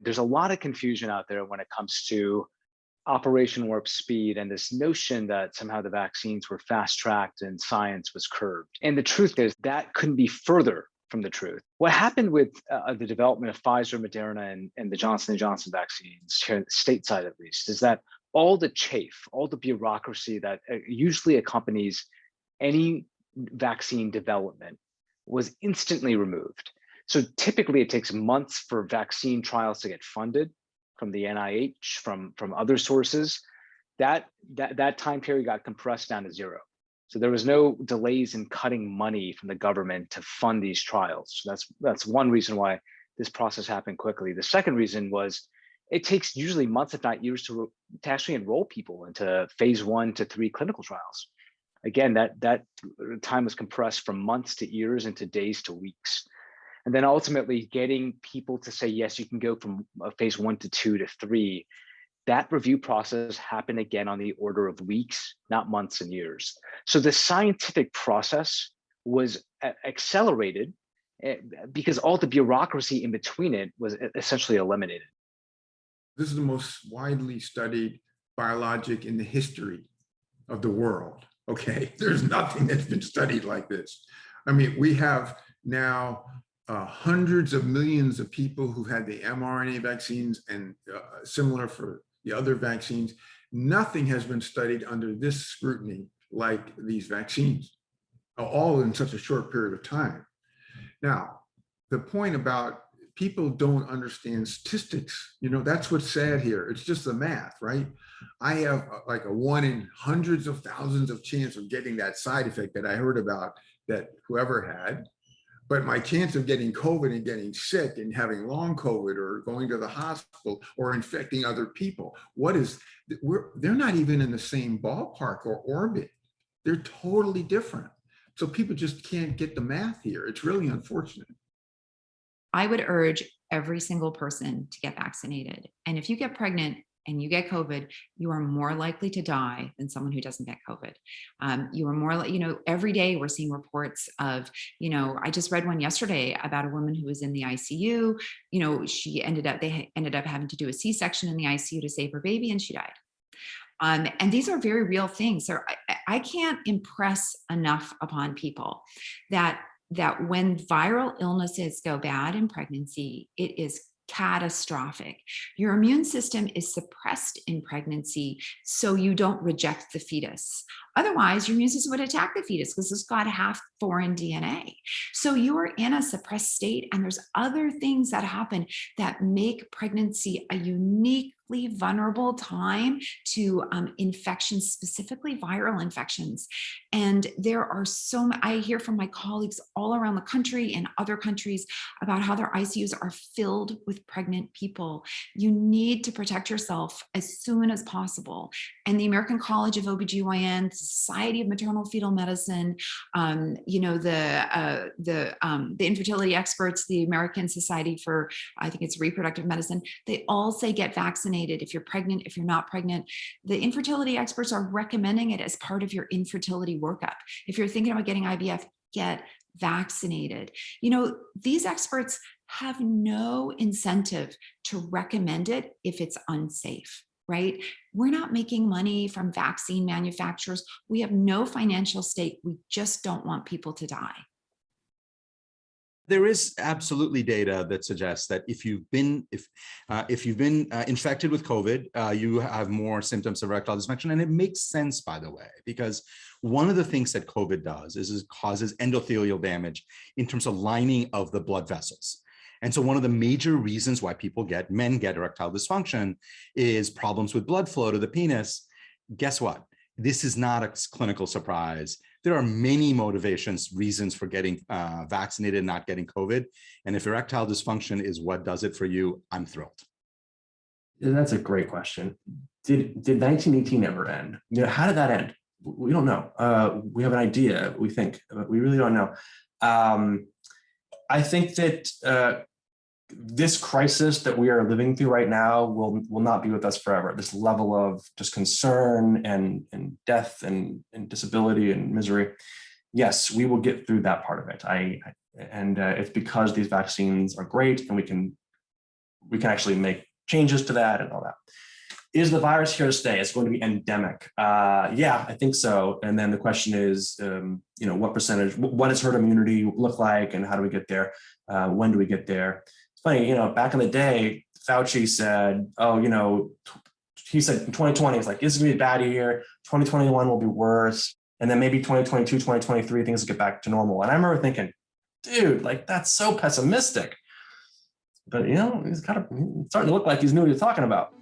There's a lot of confusion out there when it comes to Operation Warp Speed and this notion that somehow the vaccines were fast tracked and science was curbed. And the truth is that couldn't be further from the truth. What happened with the development of Pfizer, Moderna, and the Johnson & Johnson vaccines, here stateside at least, is that all the chafe, all the bureaucracy that usually accompanies any vaccine development was instantly removed. So typically it takes months for vaccine trials to get funded from the NIH, from other sources. That time period got compressed down to zero. So there was no delays in cutting money from the government to fund these trials. So that's one reason why this process happened quickly. The second reason was it takes usually months, if not years, to actually enroll people into phase 1 to 3 clinical trials. Again, that time was compressed from months to years into days to weeks. And then ultimately getting people to say, yes, you can go from phase 1 to 2 to 3. That review process happened again on the order of weeks, not months and years. So the scientific process was accelerated because all the bureaucracy in between it was essentially eliminated. This is the most widely studied biologic in the history of the world. Okay, there's nothing that's been studied like this. I mean, we have now hundreds of millions of people who've had the mRNA vaccines and similar for the other vaccines. Nothing has been studied under this scrutiny like these vaccines, all in such a short period of time. Now, the point about people don't understand statistics, that's what's sad here. It's just the math, right? I have like a 1 in hundreds of thousands of chance of getting that side effect that I heard about that whoever had. But my chance of getting COVID and getting sick and having long COVID or going to the hospital or infecting other people, they're not even in the same ballpark or orbit. They're totally different. So people just can't get the math here. It's really unfortunate. I would urge every single person to get vaccinated. And if you get pregnant and you get COVID, you are more likely to die than someone who doesn't get COVID. You are more, every day we're seeing reports of, I just read one yesterday about a woman who was in the ICU. They ended up having to do a C-section in the ICU to save her baby, and she died. And these are very real things. So I can't impress enough upon people that when viral illnesses go bad in pregnancy, it is catastrophic. Your immune system is suppressed in pregnancy so you don't reject the fetus. Otherwise, your immune system would attack the fetus because it's got half foreign DNA. So you are in a suppressed state, and there's other things that happen that make pregnancy a uniquely vulnerable time to infections, specifically viral infections. And there are I hear from my colleagues all around the country and other countries about how their ICUs are filled with pregnant people. You need to protect yourself as soon as possible. And the American College of OBGYN, the Society of Maternal Fetal Medicine, the infertility experts, the American Society for, I think it's reproductive medicine, they all say get vaccinated if you're pregnant, if you're not pregnant. The infertility experts are recommending it as part of your infertility workup. If you're thinking about getting IVF, get vaccinated. These experts have no incentive to recommend it if it's unsafe, right? We're not making money from vaccine manufacturers. We have no financial stake. We just don't want people to die. There is absolutely data that suggests that if you've been infected with COVID, you have more symptoms of erectile dysfunction, and it makes sense, by the way, because one of the things that COVID does is it causes endothelial damage in terms of lining of the blood vessels. And so one of the major reasons why men get erectile dysfunction is problems with blood flow to the penis. Guess what? This is not a clinical surprise. There are many reasons for getting vaccinated and not getting COVID. And if erectile dysfunction is what does it for you, I'm thrilled. That's a great question. Did 1918 ever end? How did that end? We don't know. We have an idea, we think, but we really don't know. I think that this crisis that we are living through right now will not be with us forever. This level of just concern and death and disability and misery. Yes, we will get through that part of it. And it's because these vaccines are great, and we can we can actually make changes to that and all that. Is the virus here to stay? It's going to be endemic. Yeah, I think so. And then the question is, what percentage, what does herd immunity look like, and how do we get there? When do we get there? It's funny, back in the day, Fauci said, he said in 2020, it's like, it's gonna be a bad year. 2021 will be worse. And then maybe 2022, 2023, things will get back to normal. And I remember thinking, dude, like, that's so pessimistic. But, it's starting to look like he's knew what he's talking about.